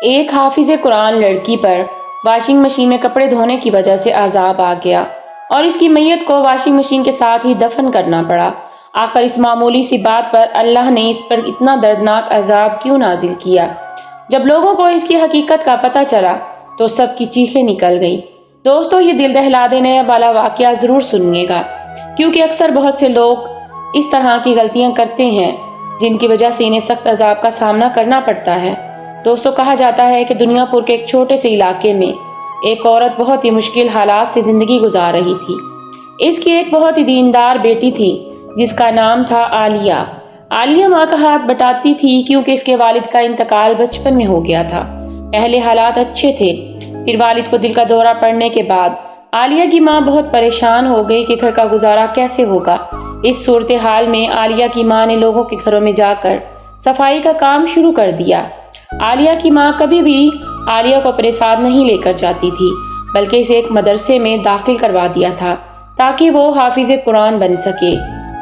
ایک حافظ قرآن لڑکی پر واشنگ مشین میں کپڑے دھونے کی وجہ سے عذاب آ گیا اور اس کی میت کو واشنگ مشین کے ساتھ ہی دفن کرنا پڑا۔ آخر اس معمولی سی بات پر اللہ نے اس پر اتنا دردناک عذاب کیوں نازل کیا؟ جب لوگوں کو اس کی حقیقت کا پتہ چلا تو سب کی چیخیں نکل گئی۔ دوستو، یہ دل دہلا دینے والا واقعہ ضرور سنیے گا، کیونکہ اکثر بہت سے لوگ اس طرح کی غلطیاں کرتے ہیں جن کی وجہ سے انہیں سخت عذاب کا سامنا کرنا پڑتا ہے۔ دوستو، کہا جاتا ہے کہ دنیا پور کے ایک چھوٹے سے علاقے میں ایک عورت بہت ہی مشکل حالات سے زندگی گزار رہی تھی۔ اس کی ایک بہت ہی دیندار بیٹی تھی جس کا نام تھا عالیہ۔ عالیہ ماں کا ہاتھ بٹاتی تھی کیونکہ اس کے والد کا انتقال بچپن میں ہو گیا تھا۔ پہلے حالات اچھے تھے، پھر والد کو دل کا دورہ پڑنے کے بعد عالیہ کی ماں بہت پریشان ہو گئی کہ گھر کا گزارا کیسے ہوگا۔ اس صورتحال میں عالیہ کی ماں نے لوگوں کے گھروں میں جا کر صفائی کا کام شروع کر دیا۔ عالیہ کی ماں کبھی بھی عالیہ کو اپنے ساتھ نہیں لے کر جاتی تھی، بلکہ اسے ایک مدرسے میں داخل کروا دیا تھا تاکہ وہ حافظ قرآن بن سکے۔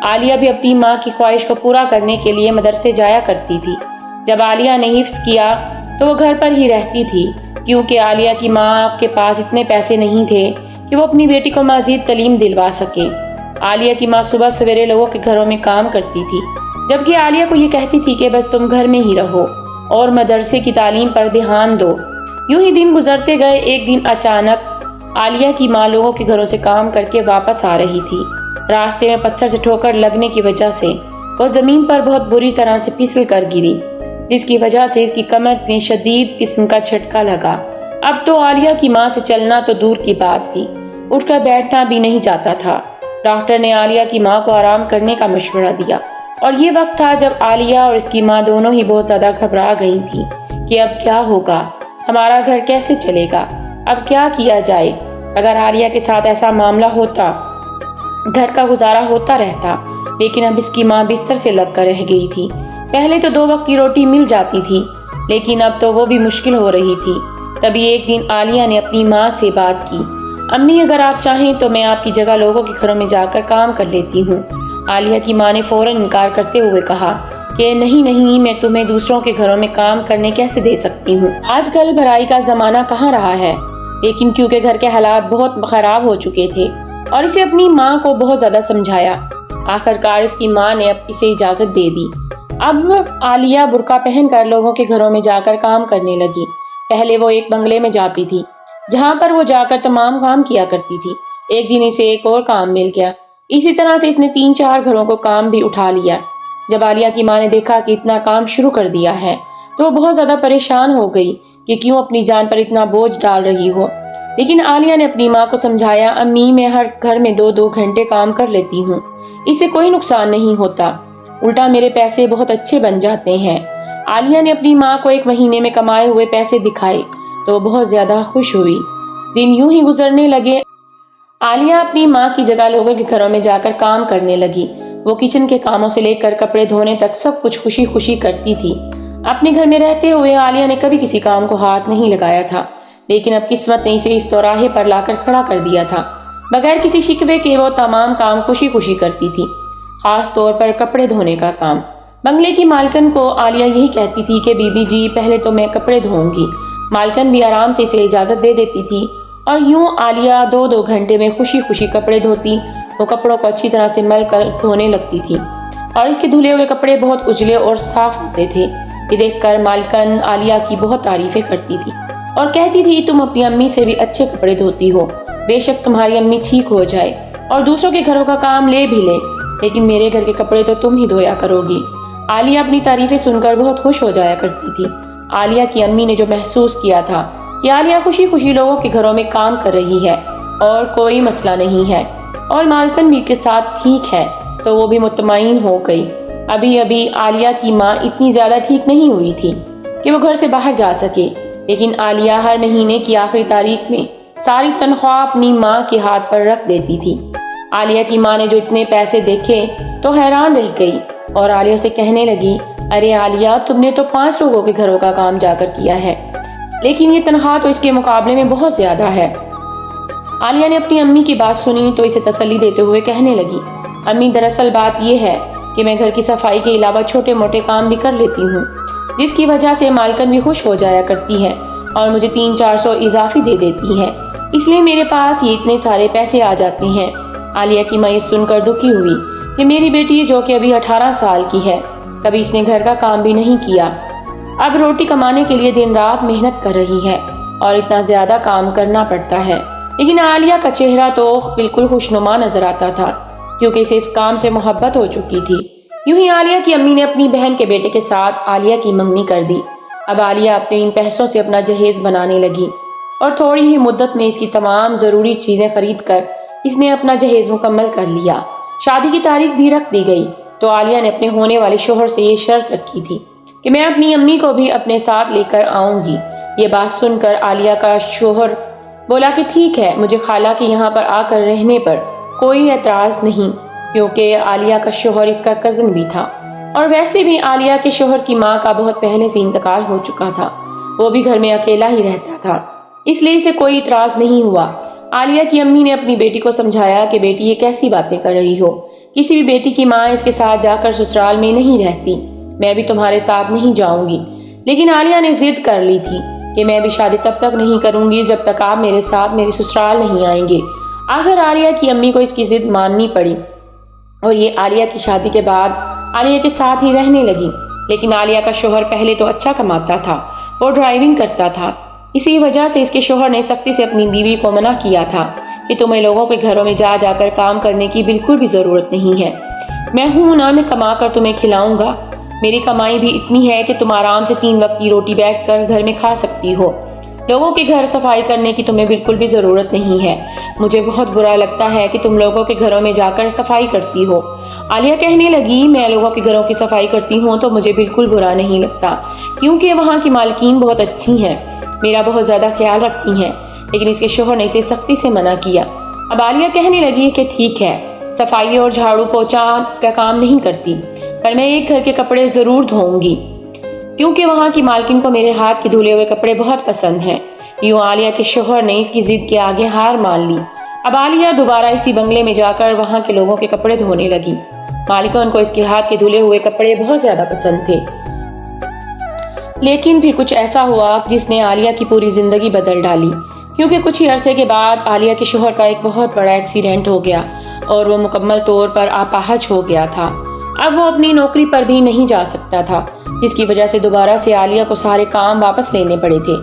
عالیہ بھی اپنی ماں کی خواہش کو پورا کرنے کے لیے مدرسے جایا کرتی تھی۔ جب عالیہ نے حفظ کیا تو وہ گھر پر ہی رہتی تھی، کیونکہ عالیہ کی ماں کے پاس اتنے پیسے نہیں تھے کہ وہ اپنی بیٹی کو مزید تعلیم دلوا سکے۔ عالیہ کی ماں صبح سویرے لوگوں کے گھروں میں کام کرتی تھی، جبکہ عالیہ کو یہ کہتی تھی کہ بس تم گھر میں ہی رہو اور مدرسے کی تعلیم پر دھیان دو۔ یوں ہی دن گزرتے گئے۔ ایک دن اچانک عالیہ کی ماں لوگوں کے گھروں سے کام کر کے واپس آ رہی تھی۔ راستے میں پتھر سے ٹھوکر لگنے کی وجہ سے وہ زمین پر بہت بری طرح سے پھسل کر گری، جس کی وجہ سے اس کی کمر میں شدید قسم کا جھٹکا لگا۔ اب تو عالیہ کی ماں سے چلنا تو دور کی بات تھی، اٹھ کر بیٹھنا بھی نہیں جاتا تھا۔ ڈاکٹر نے عالیہ کی ماں کو آرام کرنے کا مشورہ دیا، اور یہ وقت تھا جب عالیہ اور اس کی ماں دونوں ہی بہت زیادہ گھبرا گئی تھیں کہ اب کیا ہوگا، ہمارا گھر کیسے چلے گا، اب کیا کیا جائے۔ اگر عالیہ کے ساتھ ایسا معاملہ ہوتا، گھر کا گزارا ہوتا رہتا، لیکن اب اس کی ماں بستر سے لگ کر رہ گئی تھی۔ پہلے تو 2 وقت کی روٹی مل جاتی تھی، لیکن اب تو وہ بھی مشکل ہو رہی تھی۔ تبھی ایک دن عالیہ نے اپنی ماں سے بات کی، امی اگر آپ چاہیں تو میں آپ کی جگہ لوگوں کے گھروں میں جا کر کام کر لیتی ہوں۔ عالیہ کی ماں نے فوراً انکار کرتے ہوئے کہا کہ نہیں، میں تمہیں دوسروں کے گھروں میں کام کرنے کیسے دے سکتی ہوں۔ آج کل بھرائی کا زمانہ کہاں رہا ہے، لیکن کیونکہ گھر کے حالات بہت خراب ہو چکے تھے اور اسے اپنی ماں کو بہت زیادہ سمجھایا، آخرکار اس کی ماں نے اب اسے اجازت دے دی۔ اب عالیہ برقع پہن کر لوگوں کے گھروں میں جا کر کام کرنے لگی۔ پہلے وہ ایک بنگلے میں جاتی تھی جہاں پر وہ جا کر تمام کام کیا کرتی تھی۔ ایک دن اسے ایک اور کام مل گیا، اسی طرح سے اس نے 3-4 گھروں کو کام بھی اٹھا لیا۔ جب عالیہ کی ماں نے دیکھا کہ اتنا کام شروع کر دیا ہے تو وہ بہت زیادہ پریشان ہو گئی کہ کیوں اپنی جان پر اتنا بوجھ ڈال رہی ہو، لیکن عالیہ نے اپنی ماں کو سمجھایا، امی میں ہر گھر میں 2-2 گھنٹے کام کر لیتی ہوں، اس سے کوئی نقصان نہیں ہوتا، الٹا میرے پیسے بہت اچھے بن جاتے ہیں۔ عالیہ نے اپنی ماں کو 1 مہینے میں کمائے ہوئے پیسے دکھائے تو وہ بہت زیادہ خوش ہوئی۔ دن یوں ہی گزرنے لگے۔ عالیہ اپنی ماں کی جگہ لوگوں کے گھروں میں جا کر کام کرنے لگی۔ وہ کچن کے کاموں سے لے کر کپڑے دھونے تک سب کچھ خوشی خوشی کرتی تھی۔ اپنے گھر میں رہتے ہوئے عالیہ نے کبھی کسی کام کو ہاتھ نہیں لگایا تھا، لیکن اب قسمت نے اسے اس چوراہے پر لا کر کھڑا کر دیا تھا۔ بغیر کسی شکوے کے وہ تمام کام خوشی خوشی کرتی تھی، خاص طور پر کپڑے دھونے کا کام۔ بنگلے کی مالکن کو عالیہ یہی کہتی تھی کہ بی بی جی پہلے تو میں کپڑے دھوؤں گی۔ مالکن بھی آرام سے اسے اجازت دے دیتی تھی، اور یوں عالیہ 2-2 گھنٹے میں خوشی خوشی کپڑے دھوتی۔ وہ کپڑوں کو اچھی طرح سے مل کر دھونے لگتی تھی، اور اس کے دھلے ہوئے کپڑے بہت اجلے اور صاف ہوتے تھے۔ یہ دیکھ کر مالکن عالیہ کی بہت تعریفیں کرتی تھی اور کہتی تھی، تم اپنی امی سے بھی اچھے کپڑے دھوتی ہو، بے شک تمہاری امی ٹھیک ہو جائے اور دوسروں کے گھروں کا کام لے بھی لے، لیکن میرے گھر کے کپڑے تو تم ہی دھویا کرو گی۔ عالیہ اپنی تعریفیں سن کر بہت خوش ہو جایا کرتی تھی۔ عالیہ کی امی نے جو محسوس کیا تھا کہ عالیہ خوشی خوشی لوگوں کے گھروں میں کام کر رہی ہے اور کوئی مسئلہ نہیں ہے، اور مالکن بھی کے ساتھ ٹھیک ہے، تو وہ بھی مطمئن ہو گئی۔ ابھی عالیہ کی ماں اتنی زیادہ ٹھیک نہیں ہوئی تھی کہ وہ گھر سے باہر جا سکے، لیکن عالیہ ہر مہینے کی آخری تاریخ میں ساری تنخواہ اپنی ماں کے ہاتھ پر رکھ دیتی تھی۔ عالیہ کی ماں نے جو اتنے پیسے دیکھے تو حیران رہ گئی اور عالیہ سے کہنے لگی، ارے عالیہ، تم نے تو 5 لوگوں کے گھروں کا کام جا کر کیا ہے، لیکن یہ تنخواہ تو اس کے مقابلے میں بہت زیادہ ہے۔ عالیہ نے اپنی امی کی بات سنی تو اسے تسلی دیتے ہوئے کہنے لگی، امی دراصل بات یہ ہے کہ میں گھر کی صفائی کے علاوہ چھوٹے موٹے کام بھی کر لیتی ہوں، جس کی وجہ سے مالکن بھی خوش ہو جایا کرتی ہے اور مجھے 300-400 اضافی دے دیتی ہے، اس لیے میرے پاس یہ اتنے سارے پیسے آ جاتے ہیں۔ عالیہ کی ماں یہ سن کر دکھی ہوئی کہ میری بیٹی جو کہ ابھی 18 سال کی ہے، کبھی اس نے گھر کا کام بھی نہیں کیا، اب روٹی کمانے کے لیے دن رات محنت کر رہی ہے اور اتنا زیادہ کام کرنا پڑتا ہے۔ لیکن عالیہ کا چہرہ تو بالکل خوشنما نظر آتا تھا کیونکہ اسے اس کام سے محبت ہو چکی تھی۔ یوں ہی عالیہ کی امی نے اپنی بہن کے بیٹے کے ساتھ عالیہ کی منگنی کر دی۔ اب عالیہ اپنے ان پیسوں سے اپنا جہیز بنانے لگی اور تھوڑی ہی مدت میں اس کی تمام ضروری چیزیں خرید کر اس نے اپنا جہیز مکمل کر لیا۔ شادی کی تاریخ بھی رکھ دی گئی تو عالیہ نے اپنے ہونے والے شوہر سے یہ شرط رکھی تھی کہ میں اپنی امی کو بھی اپنے ساتھ لے کر آؤں گی۔ یہ بات سن کر عالیہ کا شوہر بولا کہ ٹھیک ہے، مجھے خالہ کے یہاں پر آ کر رہنے پر کوئی اعتراض نہیں، کیونکہ عالیہ کا شوہر اس کا کزن بھی تھا اور ویسے بھی عالیہ کے شوہر کی ماں کا بہت پہلے سے انتقال ہو چکا تھا، وہ بھی گھر میں اکیلا ہی رہتا تھا، اس لیے اسے کوئی اعتراض نہیں ہوا۔ عالیہ کی امی نے اپنی بیٹی کو سمجھایا کہ بیٹی یہ کیسی باتیں کر رہی ہو، کسی بھی بیٹی کی ماں اس کے ساتھ جا کر سسرال میں نہیں رہتی، میں بھی تمہارے ساتھ نہیں جاؤں گی۔ لیکن عالیہ نے ضد کر لی تھی کہ میں بھی شادی تب تک نہیں کروں گی جب تک آپ میرے ساتھ میری سسرال نہیں آئیں گے۔ آخر عالیہ کی امی کو اس کی ضد ماننی پڑی اور یہ عالیہ کی شادی کے بعد عالیہ کے ساتھ ہی رہنے لگی۔ لیکن عالیہ کا شوہر پہلے تو اچھا کماتا تھا، وہ ڈرائیونگ کرتا تھا، اسی وجہ سے اس کے شوہر نے سختی سے اپنی بیوی کو منع کیا تھا کہ تمہیں لوگوں کے گھروں میں جا جا کر کام کرنے کی بالکل بھی ضرورت نہیں ہے، میں ہوں نا، میں کما کر تمہیں کھلاؤں گا، میری کمائی بھی اتنی ہے کہ تم آرام سے 3 وقت کی روٹی بیٹھ کر گھر میں کھا سکتی ہو، لوگوں کے گھر صفائی کرنے کی تمہیں بالکل بھی ضرورت نہیں ہے، مجھے بہت برا لگتا ہے کہ تم لوگوں کے گھروں میں جا کر صفائی کرتی ہو۔ عالیہ کہنے لگی میں لوگوں کے گھروں کی صفائی کرتی ہوں تو مجھے بالکل برا نہیں لگتا کیونکہ وہاں کی مالکین بہت اچھی ہیں، میرا بہت زیادہ خیال رکھتی ہیں، لیکن اس کے شوہر نے اسے سختی سے منع کیا۔ اب عالیہ کہنے لگی کہ ٹھیک ہے، صفائی اور جھاڑو پوچھا کا کام نہیں کرتی، پر میں ایک گھر کے کپڑے ضرور دھوؤں گی کیونکہ وہاں کی مالکن کو میرے ہاتھ کے دھلے ہوئے کپڑے بہت پسند ہیں۔ یوں عالیہ کے شوہر نے اس کی ضد کے آگے ہار مان لی۔ اب عالیہ دوبارہ اسی بنگلے میں جا کر وہاں کے لوگوں کے کپڑے دھونے لگی۔ مالکن کو اس کے ہاتھ کے دھلے ہوئے کپڑے بہت زیادہ پسند تھے، لیکن پھر کچھ ایسا ہوا جس نے عالیہ کی پوری زندگی بدل ڈالی، کیونکہ کچھ ہی عرصے کے بعد عالیہ کے شوہر کا ایک بہت بڑا ایکسیڈنٹ ہو گیا اور وہ مکمل طور پر اپاہج ہو گیا تھا۔ اب وہ اپنی نوکری پر بھی نہیں جا سکتا تھا، جس کی وجہ سے دوبارہ سے عالیہ کو سارے کام واپس لینے پڑے تھے۔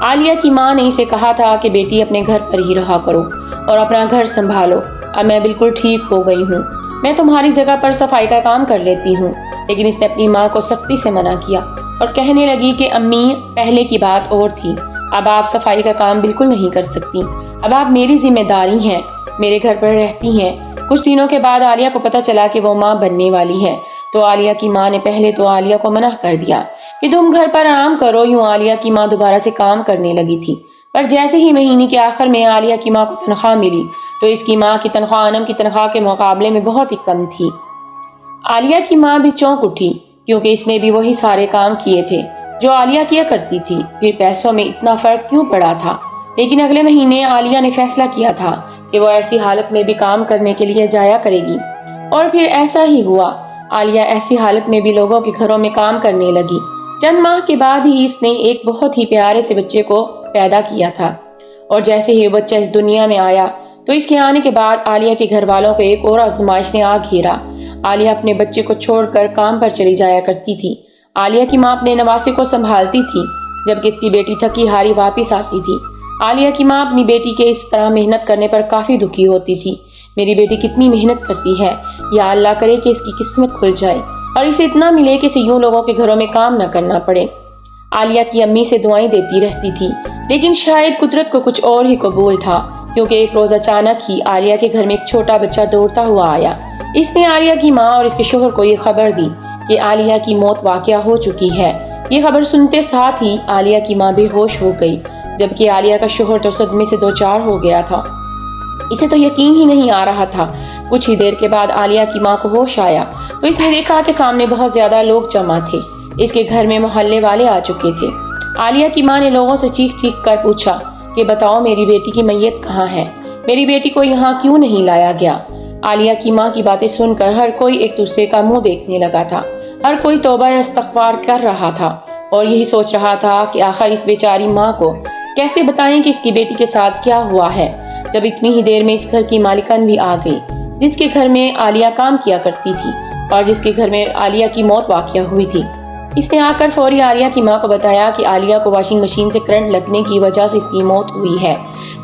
عالیہ کی ماں نے اسے کہا تھا کہ بیٹی اپنے گھر پر ہی رہا کرو اور اپنا گھر سنبھالو، اب میں بالکل ٹھیک ہو گئی ہوں، میں تمہاری جگہ پر صفائی کا کام کر لیتی ہوں۔ لیکن اس نے اپنی ماں کو سختی سے منع کیا اور کہنے لگی کہ امی پہلے کی بات اور تھی، اب آپ صفائی کا کام بالکل نہیں کر سکتی، اب آپ میری ذمہ داری ہیں، میرے گھر پر رہتی ہیں۔ کچھ دنوں کے بعد عالیہ کو پتہ چلا کہ وہ ماں بننے والی ہے، تو عالیہ کی ماں نے پہلے تو عالیہ کو منع کر دیا کہ تم گھر پر آرام کرو۔ یوں عالیہ کی ماں دوبارہ سے کام کرنے لگی تھی، پر جیسے ہی مہینے کے آخر میں عالیہ کی ماں کو تنخواہ ملی تو اس کی ماں کی تنخواہ انم کی تنخواہ کے مقابلے میں بہت ہی کم تھی۔ عالیہ کی ماں بھی چونک اٹھی کیونکہ اس نے بھی وہی سارے کام کیے تھے جو عالیہ کیا کرتی تھی، پھر پیسوں میں اتنا فرق کیوں پڑا تھا؟ لیکن اگلے مہینے عالیہ نے فیصلہ کیا تھا کہ وہ ایسی حالت میں بھی کام کرنے کے لیے جایا کرے گی، اور پھر ایسا ہی ہوا۔ عالیہ ایسی حالت میں بھی لوگوں کے گھروں میں کام کرنے لگی۔ چند ماہ کے بعد ہی اس نے ایک بہت ہی پیارے سے بچے کو پیدا کیا تھا، اور جیسے ہی بچہ اس دنیا میں آیا تو اس کے آنے کے بعد عالیہ کے گھر والوں کو ایک اور آزمائش نے آ گھیرا۔ عالیہ اپنے بچے کو چھوڑ کر کام پر چلی جایا کرتی تھی۔ عالیہ کی ماں اپنے نواسے کو سنبھالتی تھی جبکہ اس کی بیٹی تھکی ہاری واپس آتی تھی۔ عالیہ کی ماں اپنی بیٹی کے اس طرح محنت کرنے پر کافی دکھی ہوتی تھی۔ میری بیٹی کتنی محنت کرتی ہے، یا اللہ کرے کہ اس کی قسمت کھل جائے اور اسے اتنا ملے کہ اسے یوں لوگوں کے گھروں میں کام نہ کرنا پڑے۔ عالیہ کی امی سے دعائیں دیتی رہتی تھی، لیکن شاید قدرت کو کچھ اور ہی قبول تھا، کیونکہ ایک روز اچانک ہی عالیہ کے گھر میں ایک چھوٹا بچہ دوڑتا ہوا آیا۔ اس نے عالیہ کی ماں اور اس کے شوہر کو یہ خبر دی کہ عالیہ کی موت واقع ہو چکی ہے۔ یہ خبر سنتے ساتھ ہی عالیہ کی ماں بے ہوش ہو گئی، جبکہ عالیہ کا شوہر تو صدمے سے دوچار ہو گیا تھا۔ اسے تو یقین ہی نہیں آ رہا تھا۔ کچھ ہی دیر کے بعد عالیہ کی ماں کو ہوش آیا تو اس نے دیکھا کہ سامنے بہت زیادہ لوگ جمع تھے۔ اس کے گھر میں محلے والے آ چکے تھے۔ عالیہ کی ماں نے لوگوں سے چیخ چیخ کر پوچھا کہ بتاؤ میری بیٹی کی میت کہاں ہے، میری بیٹی کو یہاں کیوں نہیں لایا گیا؟ عالیہ کی ماں کی باتیں سن کر ہر کوئی ایک دوسرے کا منہ دیکھنے لگا تھا، ہر کوئی توبہ استغفار کر رہا تھا۔ اور یہی سوچ رہا تھا کہ آخر اس بیچاری ماں کو کیسے بتائیں کہ اس کی بیٹی کے ساتھ کیا ہوا ہے، جب اتنی ہی دیر میں اس گھر کی مالکن بھی آ گئی، جس کے گھر میں عالیہ کام کیا کرتی تھی اور جس کے گھر میں عالیہ کی موت واقع ہوئی تھی۔ اس نے آ کر فوری عالیہ کی ماں کو بتایا کہ عالیہ کو واشنگ مشین سے کرنٹ لگنے کی وجہ سے اس کی موت ہوئی ہے،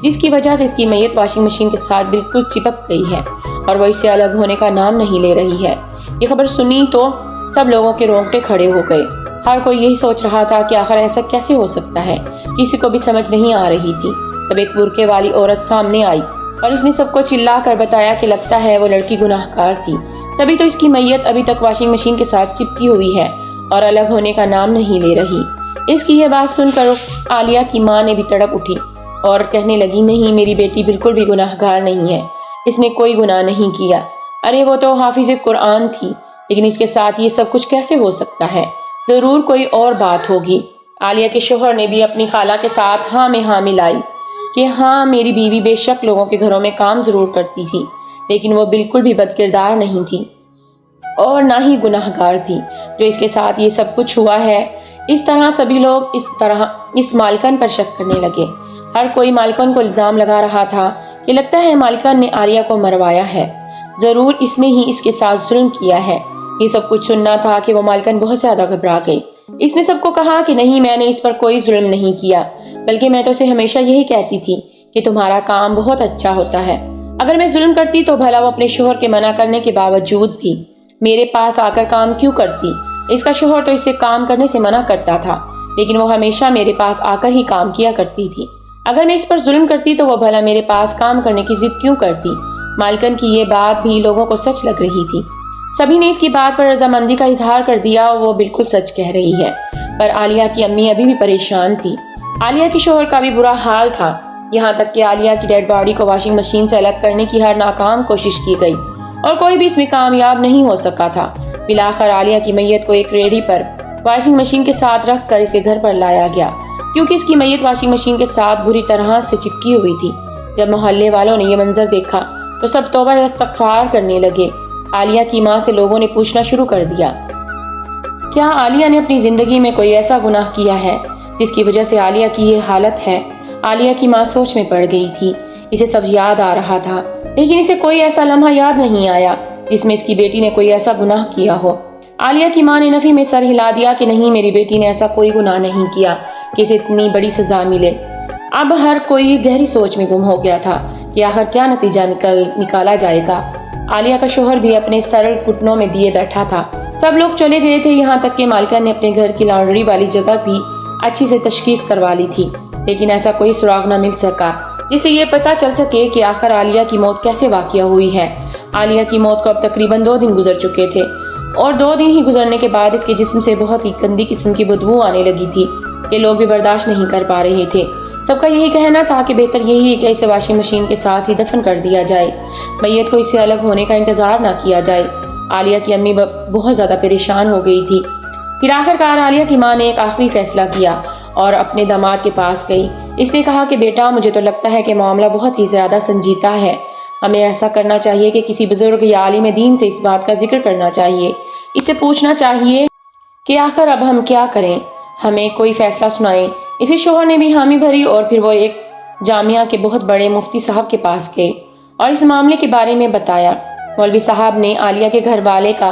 جس کی وجہ سے اس کی میت واشنگ مشین کے ساتھ بالکل چپک گئی ہے اور وہ اس سے الگ ہونے کا نام نہیں لے رہی ہے۔ یہ خبر سنی تو سب لوگوں کے رونگٹے کھڑے ہو گئے۔ ہر کوئی یہی سوچ رہا تھا کہ آخر ایسا کیسے ہو سکتا ہے، کسی کو بھی سمجھ نہیں آ رہی تھی۔ تب ایک برقعے والی عورت سامنے آئی اور اس نے سب کو چلا کر بتایا کہ لگتا ہے وہ لڑکی گناہ گار تھی، تبھی تو اس کی میت ابھی تک واشنگ مشین کے ساتھ چپکی ہوئی ہے اور الگ ہونے کا نام نہیں لے رہی۔ اس کی یہ بات سن کر عالیہ کی ماں نے بھی تڑپ اٹھی اور کہنے لگی، نہیں، میری بیٹی بالکل بھی گناہ گار نہیں ہے، اس نے کوئی گناہ نہیں کیا۔ ارے وہ تو حافظ قرآن تھی، لیکن اس کے ساتھ یہ سب کچھ کیسے ہو سکتا ہے؟ ضرور کوئی اور بات ہوگی۔ عالیہ کے شوہر نے بھی اپنی خالہ کے ساتھ ہاں میں ہاں ملائی کہ ہاں، میری بیوی بے شک لوگوں کے گھروں میں کام ضرور کرتی تھی، لیکن وہ بالکل بھی بد کردار نہیں تھی اور نہ ہی گناہ گار تھی جو اس کے ساتھ یہ سب کچھ ہوا ہے۔ اس طرح سبھی لوگ اس مالکن پر شک کرنے لگے۔ ہر کوئی مالکن کو الزام لگا رہا تھا کہ لگتا ہے مالکن نے عالیہ کو مروایا ہے، ضرور اس نے ہی اس کے ساتھ ظلم کیا ہے۔ یہ سب کچھ سننا تھا کہ وہ مالکن بہت زیادہ گھبرا گئی۔ اس نے سب کو کہا کہ نہیں، میں نے اس پر کوئی ظلم نہیں کیا، بلکہ میں تو اسے ہمیشہ یہی کہتی تھی کہ تمہارا کام بہت اچھا ہوتا ہے۔ اگر میں ظلم کرتی تو بھلا وہ اپنے شوہر کے منع کرنے کے باوجود بھی میرے پاس آ کر کام کیوں کرتی؟ اس کا شوہر تو اسے کام کرنے سے منع کرتا تھا، لیکن وہ ہمیشہ میرے پاس آ کر ہی کام کیا کرتی تھی۔ اگر میں اس پر ظلم کرتی تو وہ بھلا میرے پاس کام کرنے کی ضد کیوں کرتی؟ مالکن کی یہ بات بھی لوگوں کو سچ لگ رہی تھی۔ سبھی نے اس کی بات پر رضامندی کا اظہار کر دیا اور وہ بالکل سچ کہہ رہی ہے، پر عالیہ کی امی ابھی بھی پریشان تھی۔ عالیہ کے شوہر کا بھی برا حال تھا، یہاں تک کہ عالیہ کی ڈیڈ باڈی کو واشنگ مشین سے الگ کرنے کی ہر ناکام کوشش کی گئی اور کوئی بھی اس میں کامیاب نہیں ہو سکا تھا۔ بالآخر عالیہ کی میت کو ایک ریڑھی پر واشنگ مشین کے ساتھ رکھ کر اسے گھر پر لایا گیا، کیونکہ اس کی میت واشنگ مشین کے ساتھ بری طرح سے چپکی ہوئی تھی۔ جب محلے والوں نے یہ منظر دیکھا تو سب توبہ استغفار کرنے لگے۔ عالیہ کی ماں سے لوگوں نے پوچھنا شروع کر دیا، کیا عالیہ نے اپنی زندگی میں کوئی ایسا گناہ کیا ہے جس کی وجہ سے عالیہ کی یہ حالت ہے؟ عالیہ کی ماں سوچ میں پڑ گئی تھی۔ اسے سب یاد آ رہا تھا، لیکن اسے کوئی ایسا لمحہ یاد نہیں آیا جس میں اس کی بیٹی نے کوئی ایسا گناہ کیا ہو۔ عالیہ کی ماں نے نفی میں سر ہلا دیا کہ نہیں، میری بیٹی نے ایسا کوئی گناہ نہیں کیا کہ اسے اتنی بڑی سزا ملے۔ اب ہر کوئی گہری سوچ میں گم ہو گیا تھا کہ آخر کیا نتیجہ نکالا جائے گا۔ عالیہ کا شوہر بھی اپنے سر گھٹنوں میں دیے بیٹھا تھا۔ سب لوگ چلے گئے تھے، یہاں تک کہ مالکن نے اپنے گھر کی لانڈری والی جگہ بھی اچھی سے تشخیص کروا لی تھی، لیکن ایسا کوئی سراغ نہ مل سکا جس سے یہ پتہ چل سکے کہ آخر عالیہ کی موت کیسے واقع ہوئی ہے۔ عالیہ کی موت کو اب تقریباً 2 دن گزر چکے تھے اور 2 دن ہی گزرنے کے بعد اس کے جسم سے بہت ہی گندی قسم کی بدبو آنے لگی تھی کہ لوگ بھی برداشت نہیں کر پا رہے تھے۔ سب کا یہی کہنا تھا کہ بہتر یہی ہے کہ اسے واشنگ مشین کے ساتھ ہی دفن کر دیا جائے، میت کو اس سے الگ ہونے کا انتظار نہ کیا جائے۔ عالیہ کی امی بہت زیادہ پریشان ہو گئی تھی۔ پھر آخر کار عالیہ کی ماں نے ایک آخری فیصلہ کیا اور اپنے داماد کے پاس گئی۔ اس نے کہا کہ بیٹا، مجھے تو لگتا ہے کہ معاملہ بہت ہی زیادہ سنجیدہ ہے، ہمیں ایسا کرنا چاہیے کہ کسی بزرگ یا عالم دین سے اس بات کا ذکر کرنا چاہیے، اس سے پوچھنا چاہیے کہ آخر اب ہم کیا کریں، ہمیں کوئی فیصلہ سنائیں۔ اسی شوہر نے بھی حامی بھری اور پھر وہ ایک جامعہ کے بہت بڑے مفتی صاحب کے پاس گئے اور اس معاملے کے بارے میں بتایا۔ مولوی صاحب نے عالیہ کے گھر والے کا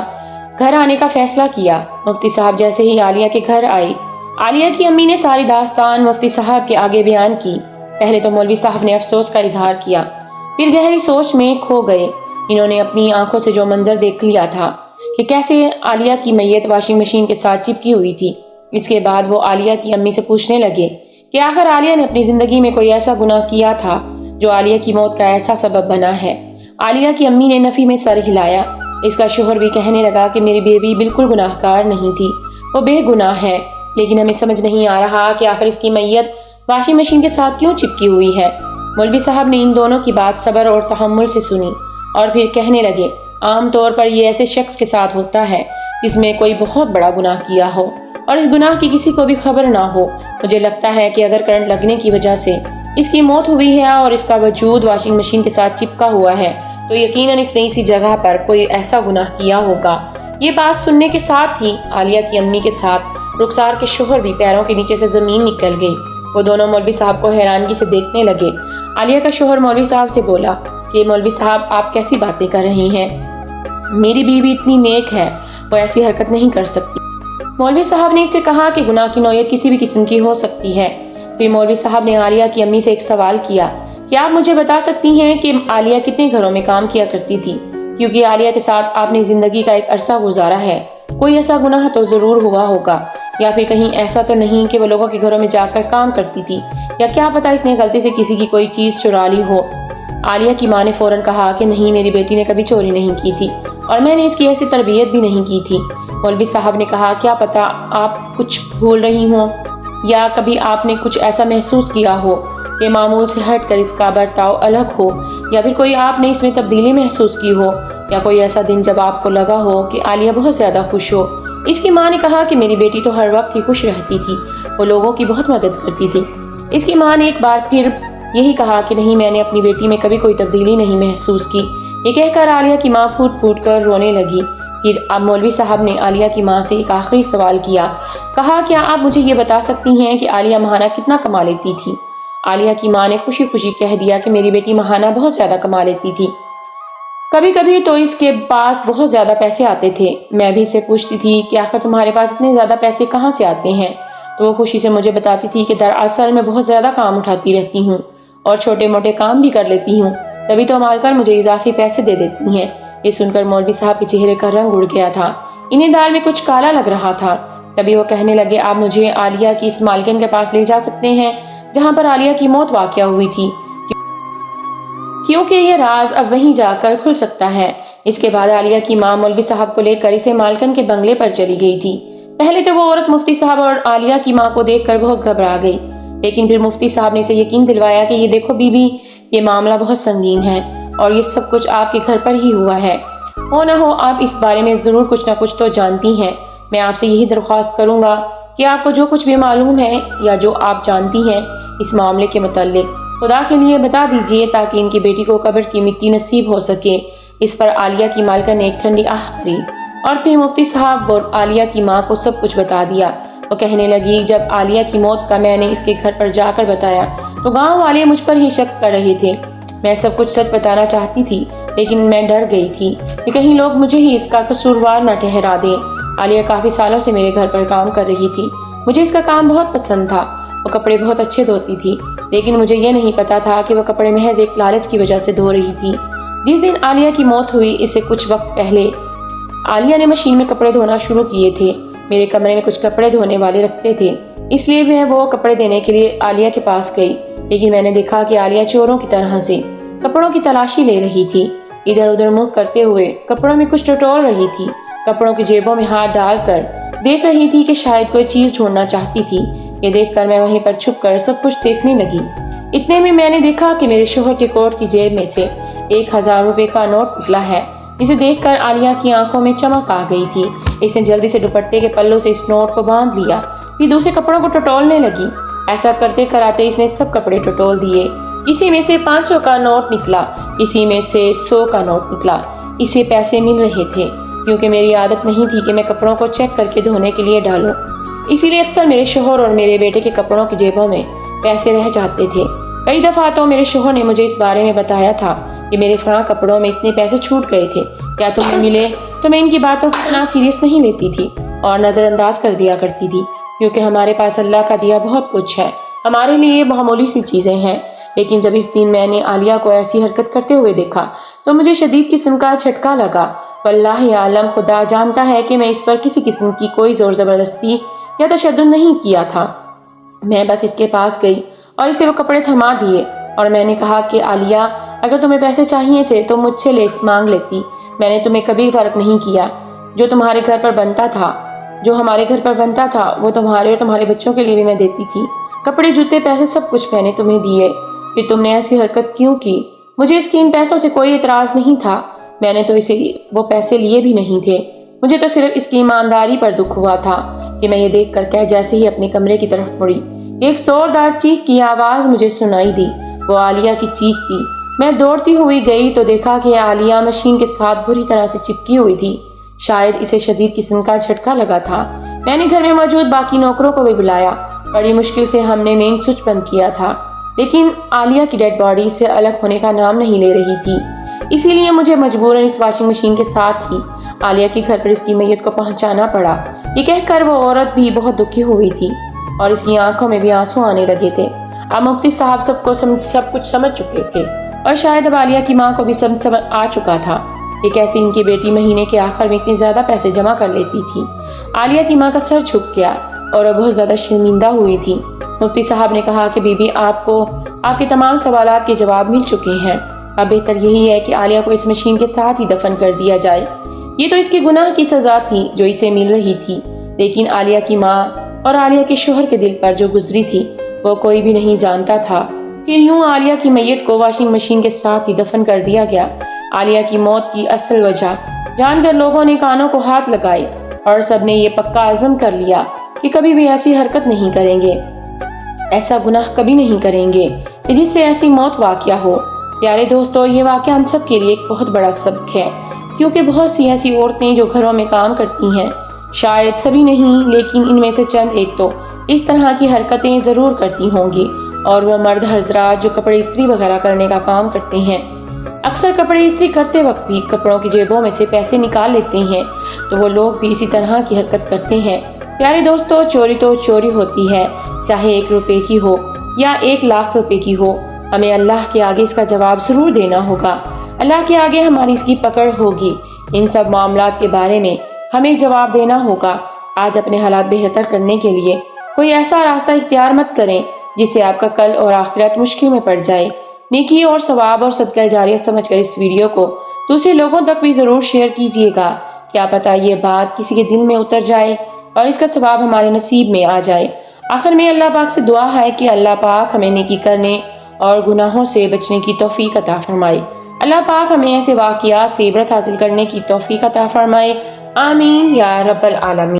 گھر آنے کا فیصلہ کیا۔ مفتی صاحب جیسے ہی عالیہ کے گھر آئے، عالیہ کی امی نے ساری داستان مفتی صاحب کے آگے بیان کی۔ پہلے تو مولوی صاحب نے افسوس کا اظہار کیا، پھر گہری سوچ میں کھو گئے۔ انہوں نے اپنی آنکھوں سے جو منظر دیکھ لیا تھا کہ کیسے عالیہ کی میت واشنگ مشین کے ساتھ چپکی ہوئی تھی، اس کے بعد وہ عالیہ کی امی سے پوچھنے لگے کہ آخر عالیہ نے اپنی زندگی میں کوئی ایسا گناہ کیا تھا جو عالیہ کی موت کا ایسا سبب بنا ہے۔ عالیہ کی امی نے نفی میں سر ہلایا۔ اس کا شوہر بھی کہنے لگا کہ میری بیوی بالکل گناہ گار نہیں تھی، وہ بے گناہ ہے، لیکن ہمیں سمجھ نہیں آ رہا کہ آخر اس کی میت واشنگ مشین کے ساتھ کیوں چپکی ہوئی ہے۔ مولوی صاحب نے ان دونوں کی بات صبر اور تحمل سے سنی اور پھر کہنے لگے، عام طور پر یہ ایسے شخص کے ساتھ ہوتا ہے جس میں کوئی بہت بڑا گناہ کیا ہو اور اس گناہ کی کسی کو بھی خبر نہ ہو۔ مجھے لگتا ہے کہ اگر کرنٹ لگنے کی وجہ سے اس کی موت ہوئی ہے اور اس کا وجود واشنگ مشین کے ساتھ چپکا ہوا ہے تو یقیناً اس نے اسی جگہ پر کوئی ایسا گناہ کیا ہوگا۔ یہ بات سننے کے ساتھ ہی عالیہ کی امی کے ساتھ رخسار کے شوہر بھی پیروں کے نیچے سے زمین نکل گئی۔ وہ دونوں مولوی صاحب کو حیرانگی سے دیکھنے لگے۔ عالیہ کا شوہر مولوی صاحب سے بولا کہ مولوی صاحب آپ کیسی باتیں کر رہے ہیں؟ میری بیوی اتنی نیک ہے، وہ ایسی حرکت نہیں کر سکتی۔ مولوی صاحب نے اسے کہا کہ گناہ کی نوعیت کسی بھی قسم کی ہو سکتی ہے۔ پھر مولوی صاحب نے عالیہ کی امی سے ایک سوال کیا کہ آپ مجھے بتا سکتی ہیں کہ عالیہ کتنے گھروں میں کام کیا کرتی تھی، کیونکہ عالیہ کے ساتھ آپ نے زندگی کا ایک عرصہ گزارا ہے۔ کوئی ایسا گناہ تو ضرور ہوا ہوگا، یا پھر کہیں ایسا تو نہیں کہ وہ لوگوں کے گھروں میں جا کر کام کرتی تھی، یا کیا پتہ اس نے غلطی سے کسی کی کوئی چیز چرا لی ہو۔ عالیہ کی ماں نے فوراً کہا کہ نہیں، میری بیٹی نے کبھی چوری نہیں کی تھی اور میں نے اس کی ایسی تربیت بھی نہیں کی تھی۔ مولوی صاحب نے کہا کیا پتہ آپ کچھ بھول رہی ہوں، یا کبھی آپ نے کچھ ایسا محسوس کیا ہو کہ معمول سے ہٹ کر اس کا برتاؤ الگ ہو، یا پھر کوئی آپ نے اس میں تبدیلی محسوس کی ہو، یا کوئی ایسا دن جب آپ کو لگا ہو کہ عالیہ بہت زیادہ خوش ہو۔ اس کی ماں نے کہا کہ میری بیٹی تو ہر وقت ہی خوش رہتی تھی، وہ لوگوں کی بہت مدد کرتی تھی۔ اس کی ماں نے ایک بار پھر یہی کہا کہ نہیں، میں نے اپنی بیٹی میں کبھی کوئی تبدیلی نہیں محسوس کی۔ یہ کہہ کر عالیہ کی ماں پھوٹ پھوٹ کر رونے لگی۔ پھر اب مولوی صاحب نے عالیہ کی ماں سے ایک آخری سوال کیا، کہا کیا آپ مجھے یہ بتا سکتی ہیں کہ عالیہ ماہانہ کتنا کما لیتی تھی؟ عالیہ کی ماں نے خوشی خوشی کہہ دیا کہ میری بیٹی ماہانہ بہت زیادہ کما لیتی تھی، کبھی کبھی تو اس کے پاس بہت زیادہ پیسے آتے تھے۔ میں بھی اسے پوچھتی تھی کہ آخر تمہارے پاس اتنے زیادہ پیسے کہاں سے آتے ہیں، تو وہ خوشی سے مجھے بتاتی تھی کہ دراصل میں بہت زیادہ کام اٹھاتی رہتی ہوں اور چھوٹے موٹے کام بھی کر لیتی ہوں، تبھی تو مال کر مجھے اضافی پیسے دے دیتی ہیں۔ یہ سن کر مولوی صاحب کے چہرے کا رنگ اڑ گیا تھا، انہیں دال میں کچھ کالا لگ رہا تھا۔ تبھی وہ کہنے لگے آپ مجھے عالیہ کی اس مالکن کے پاس لے جا سکتے ہیں جہاں پر عالیہ کی موت واقع ہوئی تھی، کیونکہ یہ راز اب وہیں جا کر کھل سکتا ہے۔ اس کے بعد عالیہ کی ماں مولوی صاحب کو لے کر اسے مالکن کے بنگلے پر چلی گئی تھی۔ پہلے تو وہ عورت مفتی صاحب اور عالیہ کی ماں کو دیکھ کر بہت گھبرا گئی، لیکن پھر مفتی صاحب نے اسے یقین دلوایا کہ یہ دیکھو بی بی، یہ معاملہ بہت سنگین ہے اور یہ سب کچھ آپ کے گھر پر ہی ہوا ہے۔ ہو نہ ہو آپ اس بارے میں ضرور کچھ نہ کچھ تو جانتی ہیں۔ میں آپ سے یہی درخواست کروں گا کہ آپ کو جو کچھ بھی معلوم ہے یا جو آپ جانتی ہیں اس معاملے کے متعلق، خدا کے لیے بتا دیجئے تاکہ ان کی بیٹی کو قبر کی مٹی نصیب ہو سکے۔ اس پر عالیہ کی مالکہ نے ایک ٹھنڈی آہ بھری اور پھر مفتی صاحب اور عالیہ کی ماں کو سب کچھ بتا دیا۔ وہ کہنے لگی جب عالیہ کی موت کا میں نے اس کے گھر پر جا کر بتایا تو گاؤں والے مجھ پر ہی شک کر رہے تھے۔ میں سب کچھ سچ بتانا چاہتی تھی لیکن میں ڈر گئی تھی کہ کہیں لوگ مجھے ہی اس کا قصوروار نہ ٹھہرا دیں۔ عالیہ کافی سالوں سے میرے گھر پر کام کر رہی تھی، مجھے اس کا کام بہت پسند تھا۔ وہ کپڑے بہت اچھے دھوتی تھی، لیکن مجھے یہ نہیں پتا تھا کہ وہ کپڑے محض ایک لالچ کی وجہ سے دھو رہی تھی۔ جس دن عالیہ کی موت ہوئی اس سے کچھ وقت پہلے عالیہ نے مشین میں کپڑے دھونا شروع کیے تھے۔ میرے کمرے میں کچھ کپڑے دھونے والے رکھتے تھے، اس لیے میں وہ کپڑے دینے کے لیے عالیہ کے پاس گئی، لیکن میں نے دیکھا کہ عالیہ چوروں کی طرح سے کپڑوں کی تلاشی لے رہی تھی، ادھر ادھر منہ کرتے ہوئے کپڑوں میں کچھ ٹٹول رہی تھی، کپڑوں کی جیبوں میں ہاتھ ڈال کر دیکھ رہی تھی کہ شاید کوئی چیز ڈھونڈنا چاہتی تھی۔ یہ دیکھ کر میں وہیں پر چھپ کر سب کچھ دیکھنے لگی۔ اتنے میں میں نے دیکھا کہ میرے شوہر کے کوٹ کی جیب میں سے 1000 روپے کا نوٹ نکلا ہے، جسے دیکھ کر عالیہ کی آنکھوں میں چمک آ گئی تھی۔ اس نے جلدی سے دوپٹے کے پلوں سے اس نوٹ کو باندھ لیا، پھر دوسرے کپڑوں کو ٹٹولنے لگی۔ ایسا کرتے کراتے اس نے سب کپڑے ٹٹول دیے۔ کسی میں سے 500 کا نوٹ نکلا، کسی میں سے 100 کا نوٹ نکلا۔ اسے پیسے مل رہے تھے کیونکہ میری عادت نہیں تھی کہ میں کپڑوں کو چیک کر کے دھونے کے لیے ڈالوں، اسی لیے اکثر میرے شوہر اور میرے بیٹے کے کپڑوں کی جیبوں میں پیسے رہ جاتے تھے۔ کئی دفعہ تو میرے شوہر نے مجھے اس بارے میں بتایا تھا کہ میرے فلاں کپڑوں میں اتنے پیسے چھوٹ گئے تھے، کیا تمہیں ملے؟ تو میں ان کی باتوں کو اتنا سیریس نہیں لیتی تھی اور نظر انداز کر دیا کرتی تھی، کیونکہ ہمارے پاس اللہ کا دیا بہت کچھ ہے، ہمارے لیے یہ معمولی سی چیزیں ہیں۔ لیکن جب اس دن میں نے عالیہ کو ایسی حرکت کرتے ہوئے دیکھا تو مجھے شدید قسم کا جھٹکا لگا۔ واللہ عالم، خدا جانتا ہے کہ میں اس پر کسی قسم کی کوئی زور زبردستی یا تشدد نہیں کیا تھا۔ میں بس اس کے پاس گئی اور اسے وہ کپڑے تھما دیے اور میں نے کہا کہ عالیہ، اگر تمہیں پیسے چاہیے تھے تو مجھ سے لیس مانگ لیتی، میں نے تمہیں کبھی فرق نہیں کیا۔ جو تمہارے گھر پر بنتا تھا، جو ہمارے گھر پر بنتا تھا، وہ تمہارے اور تمہارے بچوں کے لیے بھی میں دیتی تھی۔ کپڑے، جوتے، پیسے، سب کچھ میں نے تمہیں دیے، پھر تم نے ایسی حرکت کیوں کی؟ مجھے اس کی ان پیسوں سے کوئی اعتراض نہیں تھا، میں نے تو اسے وہ پیسے لیے بھی نہیں تھے، مجھے تو صرف اس کی ایمانداری پر دکھ ہوا تھا کہ میں یہ دیکھ کر کہ جیسے ہی اپنے کمرے کی طرف مڑی، ایک زوردار چیخ کی آواز مجھے سنائی دی۔ وہ عالیہ کی چیخ تھی۔ میں دوڑتی ہوئی گئی تو دیکھا کہ عالیہ مشین کے ساتھ بری طرح سے چپکی ہوئی تھی، شاید اسے شدید قسم کا جھٹکا لگا تھا۔ میں نے گھر میں موجود باقی نوکروں کو بھی بلایا۔ بڑی مشکل سے ہم نے مین سوئچ بند کیا تھا، لیکن عالیہ کی ڈیڈ باڈی سے الگ ہونے کا نام نہیں لے رہی تھی۔ اسی لیے مجھے مجبوراً اس واشنگ مشین کے ساتھ ہی عالیہ کے گھر پر اس کی میت کو پہنچانا پڑا۔ یہ کہہ کر وہ عورت بھی بہت دکھی ہوئی تھی اور اس کی آنکھوں میں بھی آنسو آنے لگے تھے۔ اب مفتی صاحب سب کچھ سمجھ چکے تھے اور شاید اب عالیہ کی ماں کو بھی سمجھ آ چکا تھا کہ کیسے ان کی بیٹی مہینے کے آخر میں اتنے زیادہ پیسے جمع کر لیتی تھی۔ عالیہ کی ماں کا سر جھک گیا اور وہ بہت زیادہ شرمندہ ہوئی تھی۔ مفتی صاحب نے کہا کہ بی بی آپ کو آپ کے تمام سوالات کے جواب مل چکے ہیں۔ اب بہتر یہی ہے کہ عالیہ کو اس مشین کے ساتھ ہی دفن کر دیا جائے۔ یہ تو اس کے گناہ کی سزا تھی جو اسے مل رہی تھی، لیکن عالیہ کی ماں اور عالیہ کے شوہر کے دل پر جو گزری تھی وہ کوئی بھی نہیں جانتا تھا۔ پھر یوں عالیہ کی میت کو واشنگ مشین کے ساتھ ہی دفن کر دیا گیا۔ عالیہ کی موت کی اصل وجہ جان کر لوگوں نے کانوں کو ہاتھ لگائے اور سب نے یہ پکا عزم کر لیا کہ کبھی بھی ایسی حرکت نہیں کریں گے، ایسا گناہ کبھی نہیں کریں گے کہ جس سے ایسی موت واقع ہو۔ پیارے دوستو، یہ واقعہ ہم سب کے لیے ایک بہت بڑا سبق ہے، کیونکہ بہت سی ایسی عورتیں جو گھروں میں کام کرتی ہیں، شاید سبھی نہیں لیکن ان میں سے چند ایک تو اس طرح کی حرکتیں ضرور کرتی ہوں گی، اور وہ مرد حضرات جو کپڑے استری وغیرہ کرنے کا کام کرتے ہیں، اکثر کپڑے استری کرتے وقت بھی کپڑوں کی جیبوں میں سے پیسے نکال لیتے ہیں، تو وہ لوگ بھی اسی طرح کی حرکت کرتے ہیں۔ پیارے دوستو، چوری تو چوری ہوتی ہے، چاہے 1 روپے کی ہو یا 1,00,000 روپے کی ہو، ہمیں اللہ کے آگے اس کا جواب ضرور دینا ہوگا۔ اللہ کے آگے ہماری اس کی پکڑ ہوگی۔ ان سب معاملات کے بارے میں ہمیں جواب دینا ہوگا۔ آج اپنے حالات بہتر کرنے کے لیے کوئی ایسا راستہ اختیار مت کریں جس سے آپ کا کل اور آخرت مشکل میں پڑ جائے۔ نیکی اور ثواب اور صدقہ جاریہ سمجھ کر اس ویڈیو کو دوسرے لوگوں تک بھی ضرور شیئر کیجیے گا، کیا پتہ یہ بات کسی کے دل میں اتر جائے اور اس کا ثواب ہمارے نصیب میں آ جائے۔ آخر میں اللہ پاک سے دعا ہے کہ اللہ پاک ہمیں نیکی کرنے اور گناہوں سے بچنے کی توفیق عطا فرمائے۔ اللہ پاک ہمیں ایسے واقعات سے عبرت حاصل کرنے کی توفیق عطا فرمائے۔ آمین یا رب العالمین۔